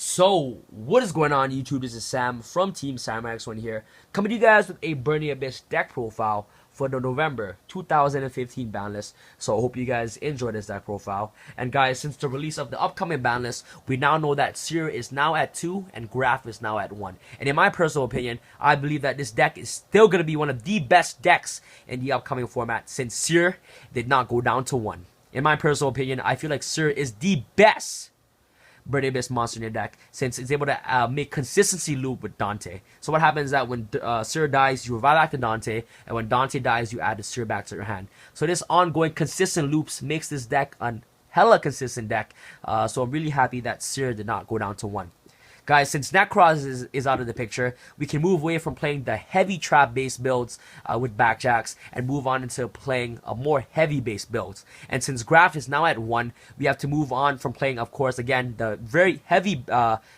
So, what is going on YouTube? This is Sam from TeamSamuraiXi here, coming to you guys with a Burning Abyss deck profile for the November 2015 ban list. So I hope you guys enjoy this deck profile. And guys, since the release of the upcoming ban list, we now know that Seer is now at 2 and Graph is now at 1. And in my personal opinion, I believe that this deck is still going to be one of the best decks in the upcoming format since Seer did not go down to 1. In my personal opinion, I feel like Seer is the best Burning Abyss monster in your deck since it's able to make consistency loop with Dante. So what happens is that when Seer dies, you revive back to Dante, and when Dante dies, you add the Seer back to your hand. So this ongoing consistent loops makes this deck a hella consistent deck. So I'm really happy that Seer did not go down to 1. Guys, since Necroz is out of the picture, we can move away from playing the heavy trap-based builds with backjacks and move on into playing a more heavy-based builds. And since Graph is now at 1, we have to move on from playing, of course, again, the very heavy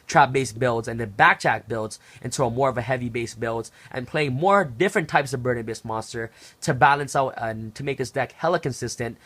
trap-based builds and the backjack builds into a more of a heavy-based builds and playing more different types of Burning Abyss monster to balance out and to make this deck hella consistent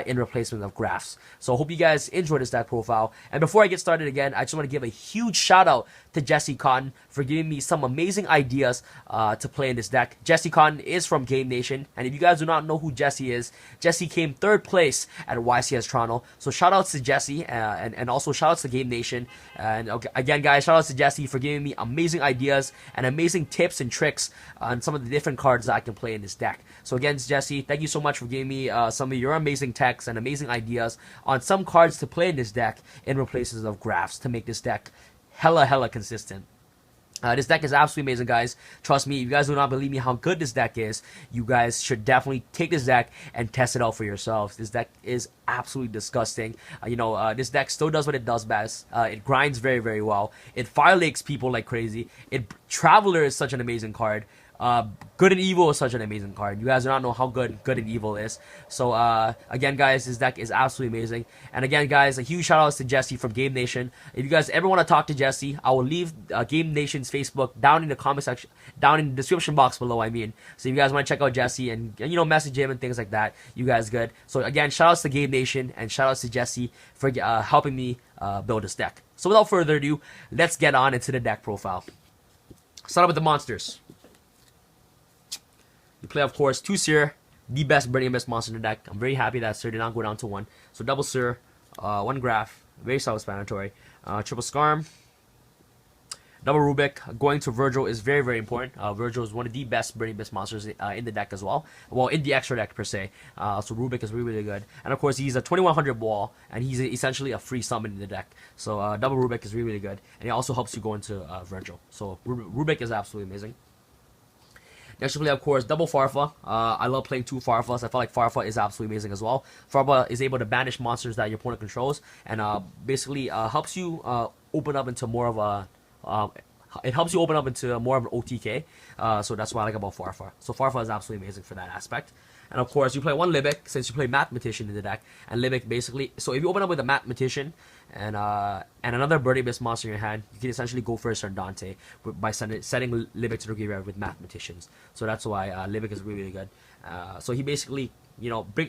in replacement of Graphs. So I hope you guys enjoy this deck profile. And before I get started again, I just want to give a huge shout out to Jesse Kotton for giving me some amazing ideas to play in this deck. Jesse Kotton is from Game Nation, and if you guys do not know who Jesse is, Jesse came 3rd place at YCS Toronto. So shout outs to Jesse and also shout outs to Game Nation. And okay, again, guys, shout outs to Jesse for giving me amazing ideas and amazing tips and tricks on some of the different cards that I can play in this deck. So again, Jesse, thank you so much for giving me some of your amazing techs and amazing ideas on some cards to play in this deck in replacement of Graphs to make this deck hella consistent. This deck is absolutely amazing, guys. Trust me, if you guys do not believe me how good this deck is, you guys should definitely take this deck and test it out for yourselves. This deck is absolutely disgusting. This deck still does what it does best. It grinds very well. It fire lakes people like crazy. Traveler is such an amazing card. Good and Evil is such an amazing card. You guys do not know how good and Evil is. So again, guys, this deck is absolutely amazing. And again, guys, a huge shout out to Jesse from Game Nation. If you guys ever want to talk to Jesse, I will leave Game Nation's Facebook down in the comment section, down in the description box below. So if you guys want to check out Jesse and message him and things like that, you guys good. So again, shout outs to Game Nation and shout outs to Jesse for helping me build this deck. So without further ado, let's get on into the deck profile. Start up with the monsters. You play, of course, 2 Seer, the best Burning Abyss monster in the deck. I'm very happy that Seer did not go down to 1. So double Seer, 1 Graph, very self-explanatory. Triple Skarm, double Rubik. Going to Virgil is very important. Virgil is one of the best Burning Abyss monsters in the deck as well. Well, in the extra deck per se. So Rubik is really good. And of course, he's a 2100 wall, and he's essentially a free summon in the deck. So double Rubik is really good. And he also helps you go into Virgil. So Rubik is absolutely amazing. Next, you play, of course, double Farfa. I love playing 2 Farfas. I feel like Farfa is absolutely amazing as well. Farfa is able to banish monsters that your opponent controls, and basically helps you open up into more of a. It helps you open up into more of an OTK. So that's what I like about Farfa. So Farfa is absolutely amazing for that aspect. And of course, you play 1 Libic since you play Mathematician in the deck. And Libic basically, so if you open up with a Mathematician and another Burning Abyss monster in your hand, you can essentially go first on Dante by setting Libic to the graveyard with Mathematicians. So that's why Libic is really good. So he basically,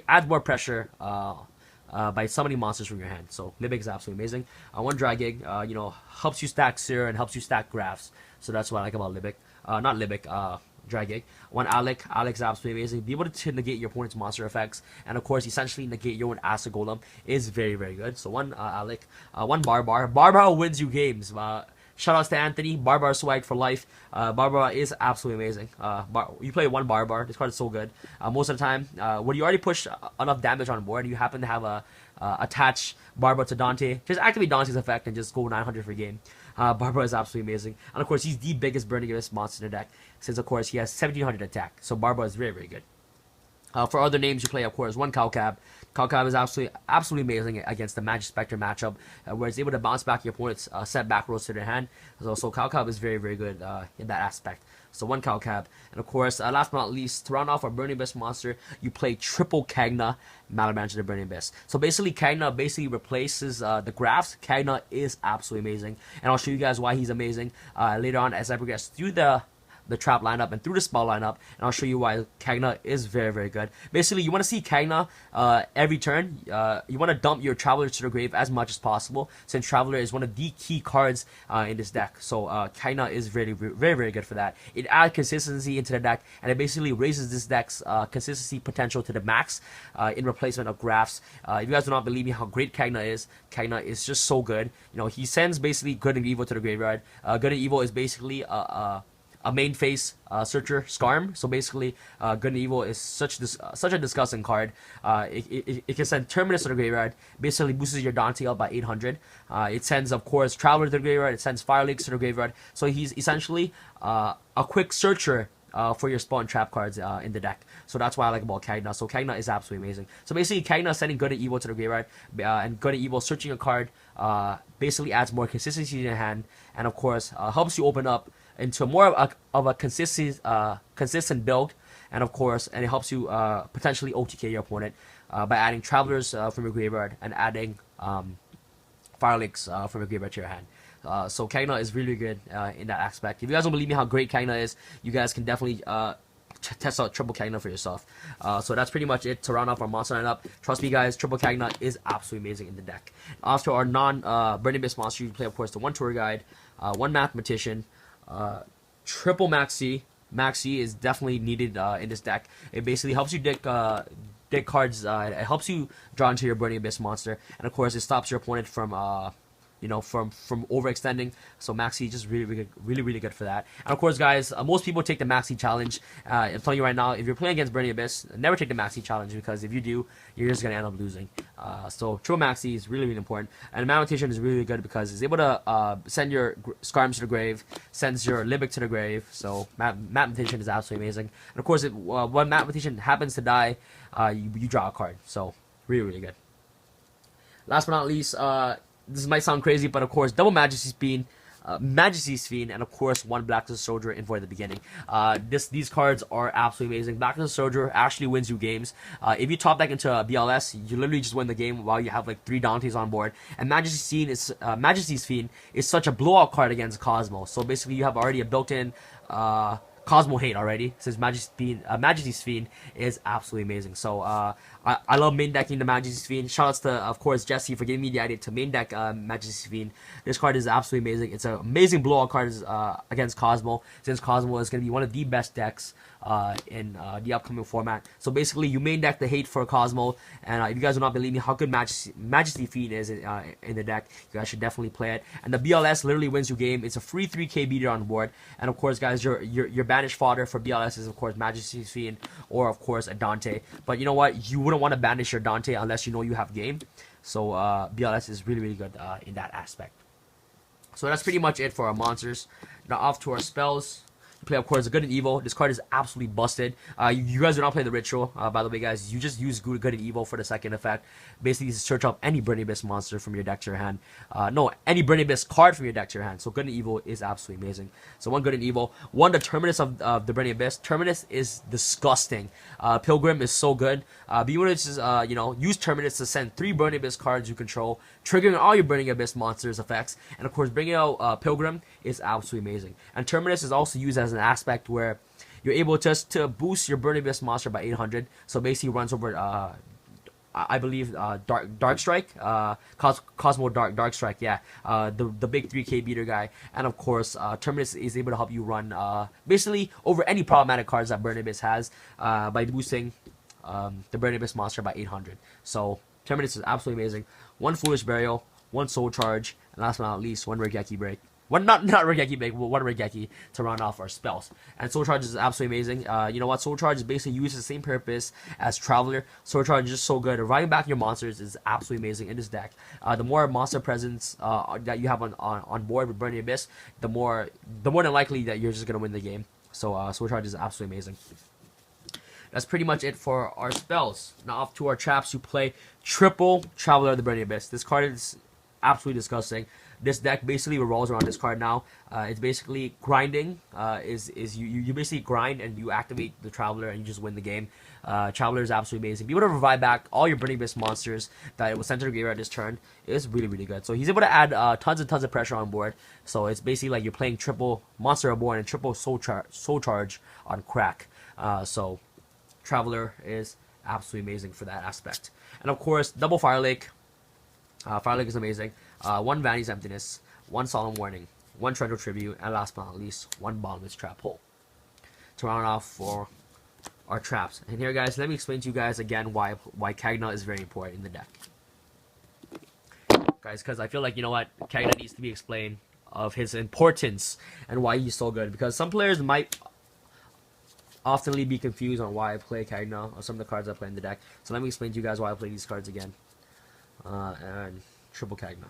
adds more pressure by summoning monsters from your hand. So Libic is absolutely amazing. 1 Dragig, helps you stack Seer and helps you stack Graphs. So that's what I like about Libic. Not Libic, Dragig. 1 Alec. Alec's absolutely amazing. Be able to negate your opponent's monster effects, and of course, essentially negate your own Acid Golem is very good. So 1 Alec. 1 Barbar. Barbar wins you games. Shout outs to Anthony. Barbar swag for life. Barbar is absolutely amazing. You play 1 Barbar. This card is so good. Most of the time, when you already push enough damage on board, you happen to have a attach Barbar to Dante. Just activate Dante's effect and just go 900 for game. Barbar is absolutely amazing. And of course, he's the biggest Burning Abyss monster in the deck, since of course he has 1700 attack. So Barbar is very good. For other names, you play, of course, 1 Calcab. Calcab is absolutely amazing against the Magic Spectre matchup, where it's able to bounce back your opponent's set back rolls to their hand. So Calcab is very good in that aspect. So 1 Calcab. And of course, last but not least, to round off our Burning Abyss monster, you play triple Kagna, Malabranch of the Burning Abyss. So basically, Kagna replaces the Graphs. Kagna is absolutely amazing. And I'll show you guys why he's amazing later on as I progress through the the trap lineup and through the spell lineup, and I'll show you why Kagna is very, very good. Basically, you want to see Kagna every turn. You want to dump your Traveler to the grave as much as possible, since Traveler is one of the key cards in this deck. So Kagna is very, very, very good for that. It adds consistency into the deck, and it basically raises this deck's consistency potential to the max in replacement of Graphs. If you guys do not believe me how great Kagna is just so good. You know, he sends basically good and evil to the graveyard. Good and evil is basically a main phase searcher Skarm. So basically, good and evil is such a disgusting card. It can send Terminus to the graveyard. Basically boosts your Dante up by 800. It sends, of course, Traveler to the graveyard. It sends Fireleaks to the graveyard. So he's essentially a quick searcher for your spawn trap cards in the deck. So that's why I like about Kagna. So Kagna is absolutely amazing. So basically, Kagna sending good and evil to the graveyard, and good and evil searching a card basically adds more consistency in your hand, and of course helps you open up into more of a consistent build, and of course, and it helps you potentially OTK your opponent by adding Travelers from your graveyard and adding Fireleaks from your graveyard to your hand. So Kagna is really good in that aspect. If you guys don't believe me how great Kagna is, you guys can definitely test out Triple Kagna for yourself. So that's pretty much it to round off our monster lineup. Trust me guys, Triple Kagna is absolutely amazing in the deck. After our non-Burning Abyss monster, you play of course the 1 Tour Guide, 1 Mathematician, Triple Maxi. Maxi is definitely needed in this deck. It basically helps you deck cards, it helps you draw into your Burning Abyss monster, and of course it stops your opponent from from overextending. So Maxi just really good for that. And of course guys, most people take the Maxi challenge. I'm telling you right now, if you're playing against Burning Abyss, never take the Maxi challenge, because if you do, you're just gonna end up losing. So Triple Maxi is really important, and Mathematician is really good because it's able to send your Skarms to the grave, sends your Libic to the grave. So Mathematician is absolutely amazing. And of course, when Mathematician happens to die, you draw a card. So really good. Last but not least, this might sound crazy, but of course, double Majesty's Fiend, and of course, 1 Blackness Soldier in for the beginning. These cards are absolutely amazing. Blackness Soldier actually wins you games. If you top deck into a BLS, you literally just win the game while you have like 3 Dantes on board. And Majesty's Fiend is such a blowout card against Cosmo. So basically, you have already a built-in Cosmo hate already, since Majesty's Fiend is absolutely amazing. So I love main decking the Majesty's Fiend. Shoutouts to, of course, Jesse for giving me the idea to main deck Majesty's Fiend. This card is absolutely amazing. It's an amazing blowout card against Cosmo, since Cosmo is going to be one of the best decks in the upcoming format. So basically, you main deck the hate for Cosmo, and if you guys do not believe me how good Majesty Fiend is in the deck, you guys should definitely play it. And the BLS literally wins you game. It's a free 3k beater on board, and of course, guys, your banished fodder for BLS is of course Majesty's Fiend, or of course a Dante. But you know what? You wouldn't want to banish your Dante unless you know you have game. So BLS is really good in that aspect. So that's pretty much it for our monsters. Now off to our spells. Play, of course, Good and Evil. This card is absolutely busted. You guys do not play the Ritual, by the way, guys. You just use Good and Evil for the second effect. Basically, you search up any Burning Abyss monster from your deck to your hand. No, any Burning Abyss card from your deck to your hand. So Good and Evil is absolutely amazing. So 1 Good and Evil. 1, the Terminus of the Burning Abyss. Terminus is disgusting. Pilgrim is so good. Be able to just, use Terminus to send 3 Burning Abyss cards you control, triggering all your Burning Abyss monsters' effects. And of course, bringing out Pilgrim is absolutely amazing. And Terminus is also used as an aspect where you're able just to boost your Burning Abyss monster by 800. So basically runs over I believe Dark Strike, Cosmo Dark Strike, yeah, the big 3k beater guy. And of course, Terminus is able to help you run basically over any problematic cards that Burning Abyss has by boosting the Burning Abyss monster by 800. So Terminus is absolutely amazing. 1 Foolish Burial, 1 Soul Charge, and last but not least, 1 Regeki Break. Not Regeki Break, but 1 Regeki to round off our spells. And Soul Charge is absolutely amazing. You know what? Soul Charge is basically used the same purpose as Traveler. Soul Charge is just so good. Riding back your monsters is absolutely amazing in this deck. The more monster presence that you have on board with Burning Abyss, the more than likely that you're just gonna win the game. So Soul Charge is absolutely amazing. That's pretty much it for our spells. Now off to our traps. You play Triple Traveler of the Burning Abyss. This card is absolutely disgusting. this deck basically revolves around this card now. It's basically grinding. You basically grind and you activate the Traveler and you just win the game. Traveler is absolutely amazing. Be able to revive back all your Burning Abyss monsters that it was sent to the graveyard this turn. It's really, really good. So he's able to add tons and tons of pressure on board. So it's basically like you're playing triple Monster Reborn and triple Soul Charge on crack. So Traveler is absolutely amazing for that aspect. And of course, double Fire Lake. Fire Lake is amazing. One Vanity's Emptiness, one Solemn Warning, one Treasure Tribute, and last but not least, one Bottomless Trap Hole. To round off for our traps. And here, guys, let me explain to you guys again why Kagna is very important in the deck. Guys, because I feel like, you know what, Kagna needs to be explained of his importance and why he's so good. Because some players might oftenly be confused on why I play Kagna or some of the cards I play in the deck. So let me explain to you guys why I play these cards again. And triple Kagna.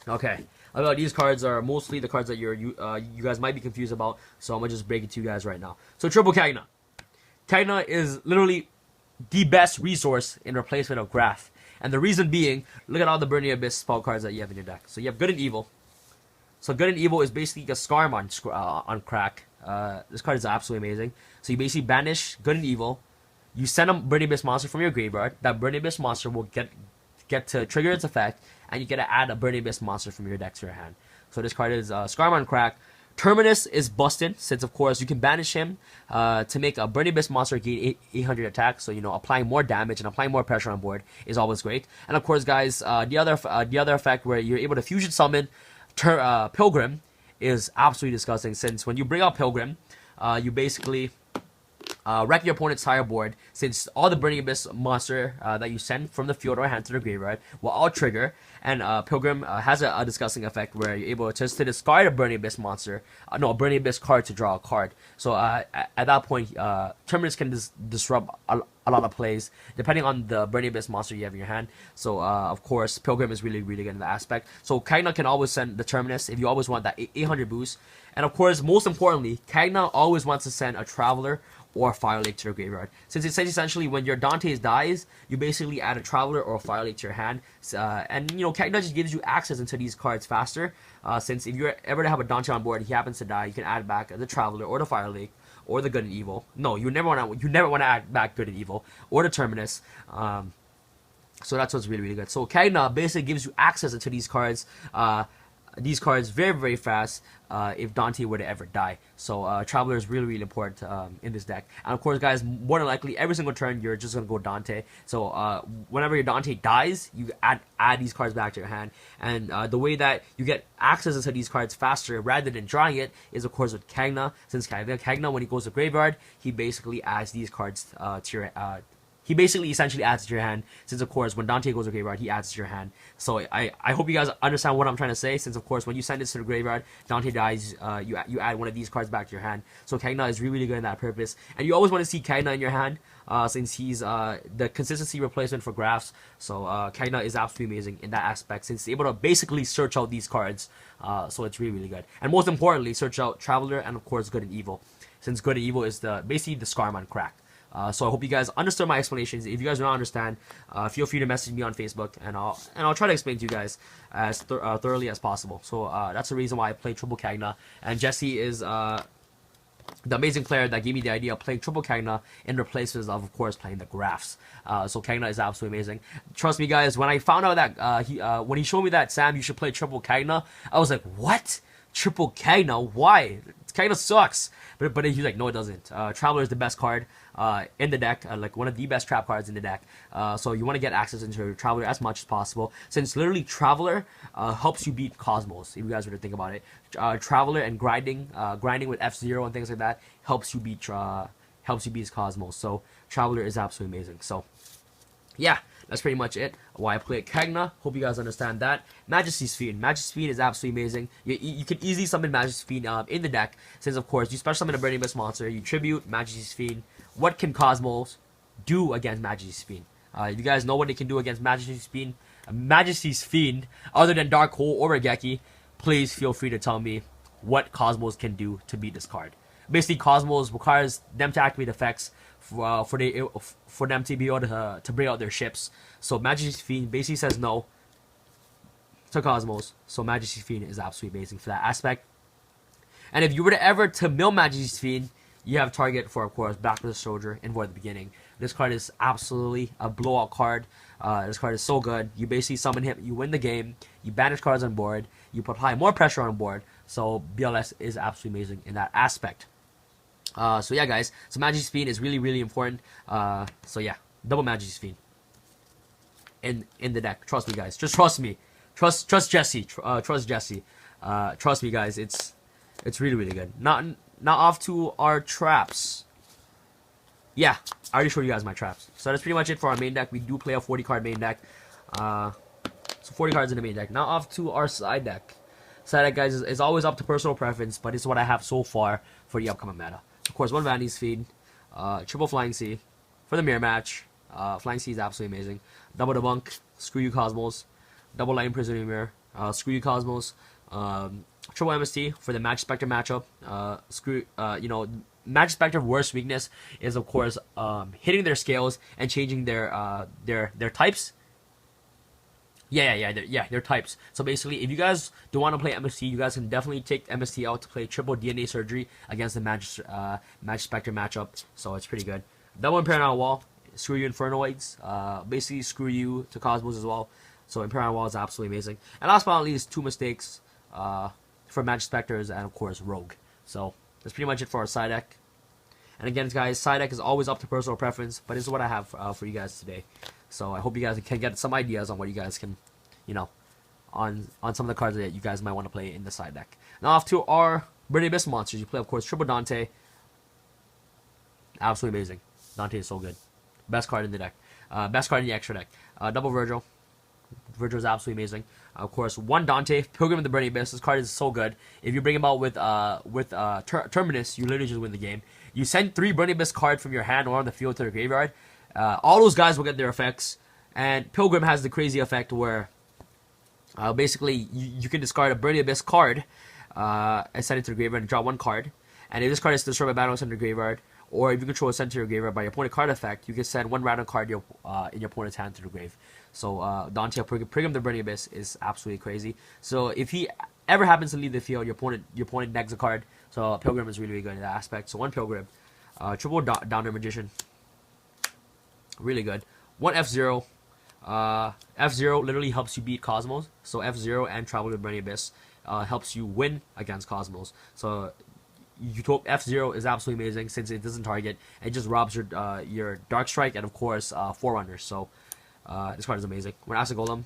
Okay, these cards are mostly the cards that you guys might be confused about, so I'm gonna just break it to you guys right now. So triple Kagna. Kagna is literally the best resource in replacement of Graph, and the reason being, look at all the Burning Abyss spell cards that you have in your deck. So you have Good and Evil. So Good and Evil is basically a Skarm on crack. This card is absolutely amazing. So you basically banish Good and Evil. You send a Burning Abyss monster from your graveyard. That Burning Abyss monster will get to trigger its effect, and you get to add a Burning Abyss monster from your deck to your hand. So this card is Skarm on crack. Terminus is busted, since of course you can banish him to make a Burning Abyss monster gain 800 attack. So, you know, applying more damage and applying more pressure on board is always great. And of course, guys, the other effect where you're able to fusion summon Pilgrim is absolutely disgusting. Since when you bring out Pilgrim, you basically wreck your opponent's entire board, since all the Burning Abyss monster that you send from the field or hand to the graveyard will all trigger, and Pilgrim has a disgusting effect where you're able to discard a Burning Abyss monster, a Burning Abyss card to draw a card. So at that point, Terminus can disrupt a lot of plays depending on the Burning Abyss monster you have in your hand. So of course, Pilgrim is really, really good in that aspect. So Kagna can always send the Terminus if you always want that 800 boost. And of course, most importantly, Kagna always wants to send a Traveler or a Fire Lake to the graveyard. Since it's essentially when your Dante's dies, you basically add a Traveler or a Fire Lake to your hand. And, you know, Kagna just gives you access into these cards faster. Since if you're ever to have a Dante on board, he happens to die, you can add back the Traveler or the Fire Lake or the Good and Evil. No, you never want to add back Good and Evil or the Terminus. So that's what's really, really good. So Kagna basically gives you access into these cards. These cards very, very fast if Dante were to ever die. So Traveler is really, really important in this deck. And of course, guys, more than likely every single turn you're just gonna go Dante. So whenever your Dante dies, you add these cards back to your hand. And the way that you get access into these cards faster rather than drawing it is of course with Kagna. Since Kagna, when he goes to graveyard, he basically adds these cards to your he basically essentially adds to your hand, since of course when Dante goes to graveyard, he adds to your hand. So I hope you guys understand what I'm trying to say, since of course when you send this to the graveyard, Dante dies, you add one of these cards back to your hand. So Kagna is really, really good in that purpose. And you always want to see Kagna in your hand, since he's the consistency replacement for Graphs. So Kagna is absolutely amazing in that aspect, since he's able to basically search out these cards. So it's really, really good. And most importantly, search out Traveler and of course Good and Evil, since Good and Evil is basically the Skarm on crack. So I hope you guys understood my explanations. If you guys don't understand, feel free to message me on Facebook, and I'll try to explain to you guys as thoroughly as possible. So that's the reason why I play triple Kagna, and Jesse is the amazing player that gave me the idea of playing triple Kagna in replacement of course, playing the Graphs. So Kagna is absolutely amazing. Trust me, guys. When I found out that when he showed me that, Sam, you should play triple Kagna, I was like, what? Triple Kagna? Why? Kagna sucks. But he's like, no, it doesn't. Traveler is the best card in the deck, like one of the best trap cards in the deck. So you want to get access into Traveler as much as possible, since literally Traveler helps you beat Cosmos. If you guys were to think about it, Traveler and grinding with F0 and things like that helps you beat Cosmos. So Traveler is absolutely amazing. So yeah, that's pretty much it. Why I play Kagna. Hope you guys understand that. Majesty's Fiend. Majesty's Fiend is absolutely amazing. You can easily summon Majesty's Fiend in the deck, since of course you special summon a Burning Abyss monster, you tribute Majesty's Fiend. What can Cosmos do against Majesty's Fiend? You guys know what they can do against Majesty's Fiend? Majesty's Fiend, other than Dark Hole or Regeki, please feel free to tell me what Cosmos can do to beat this card. Basically, Cosmos requires them to activate effects for them to be able to bring out their ships. So Majesty's Fiend basically says no. to Cosmos. So Majesty's Fiend is absolutely amazing for that aspect. And if you were to ever to mill Majesty's Fiend, you have target for, of course, Back to the Soldier and Void the Beginning. This card is absolutely a blowout card. This card is so good. You basically summon him, you win the game, you banish cards on board, you apply more pressure on board. So BLS is absolutely amazing in that aspect. So yeah, guys. So Majesty's Fiend is really, really important. So yeah, double Majesty's Fiend in the deck. Trust me, guys. Just trust me. Trust Jesse. Trust Jesse. Trust me, guys. It's really, really good. Now off to our traps. Yeah, I already showed you guys my traps. So that's pretty much it for our main deck. We do play a 40 card main deck. So 40 cards in the main deck. Now off to our side deck. Side deck, guys, is always up to personal preference, but it's what I have so far for the upcoming meta. Of course, one Vandy's Feed, triple Flying Sea for the mirror match. Flying Sea is absolutely amazing. Double Debunk, screw you Cosmos. Double Light Imprisoning Mirror, screw you Cosmos. Triple MST for the Magic Spectre matchup. Magic Spectre worst weakness is, of course, hitting their scales and changing their types. Their types. So basically, if you guys don't want to play MST, you guys can definitely take MST out to play triple DNA Surgery against the Magic Spectre matchup. So it's pretty good. Double Imperial Wall, screw you Infernoids. Basically, screw you to Cosmos as well. So Imperial Wall is absolutely amazing. And last but not least, two mistakes for Magic Spectres and, of course, Rogue. So that's pretty much it for our side deck. And again, guys, side deck is always up to personal preference, but this is what I have for you guys today. So I hope you guys can get some ideas on what you guys can, on some of the cards that you guys might want to play in the side deck. Now off to our Burning Abyss monsters. You play, of course, triple Dante. Absolutely amazing. Dante is so good. Best card in the deck. Best card in the extra deck. Double Virgil. Virgil is absolutely amazing. Of course, one Dante, Pilgrim of the Burning Abyss. This card is so good. If you bring him out with Terminus, you literally just win the game. You send 3 Burning Abyss cards from your hand or on the field to the graveyard. All those guys will get their effects. And Pilgrim has the crazy effect where basically you can discard a Burning Abyss card and send it to the graveyard and draw 1 card. And if this card is destroyed by battle, send to the graveyard. Or if you control a send to your graveyard by your opponent card effect, you can send 1 random card in your opponent's hand to the grave. So Dante Pilgrim the Burning Abyss is absolutely crazy. So if he ever happens to leave the field, your opponent negs a card. So Pilgrim is really, really good in that aspect. So 1 Pilgrim. Triple Downer Magician. Really good. 1 F-Zero. F-Zero literally helps you beat Cosmos. So F-Zero and Travel to the Burning Abyss helps you win against Cosmos. So F-Zero is absolutely amazing since it doesn't target. It just robs your Dark Strike and, of course, Forerunners. So this card is amazing. 1 Acid Golem.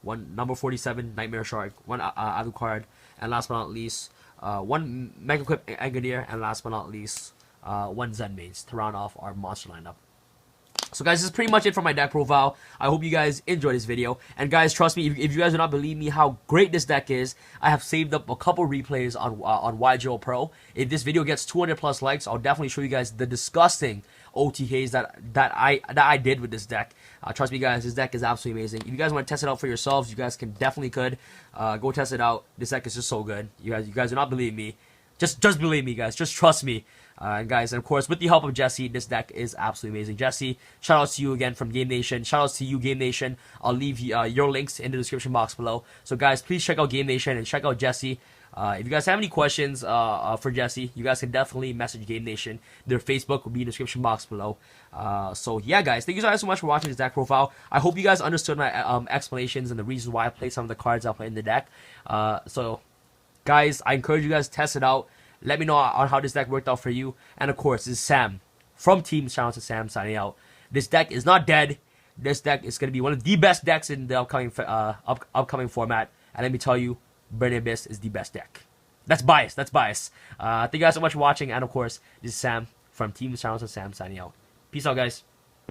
1 number 47 Nightmare Shark. 1 Alucard. And last but not least, 1 Mega Equip Engineer. And last but not least, 1 Zen Maze to round off our monster lineup. So guys, this is pretty much it for my deck profile. I hope you guys enjoyed this video. And guys, trust me, if you guys do not believe me how great this deck is, I have saved up a couple replays on YGOPro. If this video gets 200 plus likes, I'll definitely show you guys the disgusting OTKs that I did with this deck. Trust me, guys, this deck is absolutely amazing. If you guys want to test it out for yourselves, you guys can definitely go test it out. This deck is just so good. You guys do not believe me. Just believe me, guys. Just trust me. And guys, and of course, with the help of Jesse, this deck is absolutely amazing. Jesse, shout outs to you again from Game Nation. Shout outs to you, Game Nation. I'll leave your links in the description box below. So guys, please check out Game Nation and check out Jesse. If you guys have any questions for Jesse, you guys can definitely message Game Nation. Their Facebook will be in the description box below. So yeah, guys, thank you guys so much for watching this deck profile. I hope you guys understood my explanations and the reasons why I play some of the cards I play in the deck. So guys, I encourage you guys to test it out. Let me know on how this deck worked out for you. And of course, this is Sam from Team. Shout out to Sam signing out. This deck is not dead. This deck is going to be one of the best decks in the upcoming format. And let me tell you, Burning Abyss is the best deck. That's bias. That's bias. Thank you guys so much for watching. And of course, this is Sam from Team. Shout out to Sam signing out. Peace out, guys.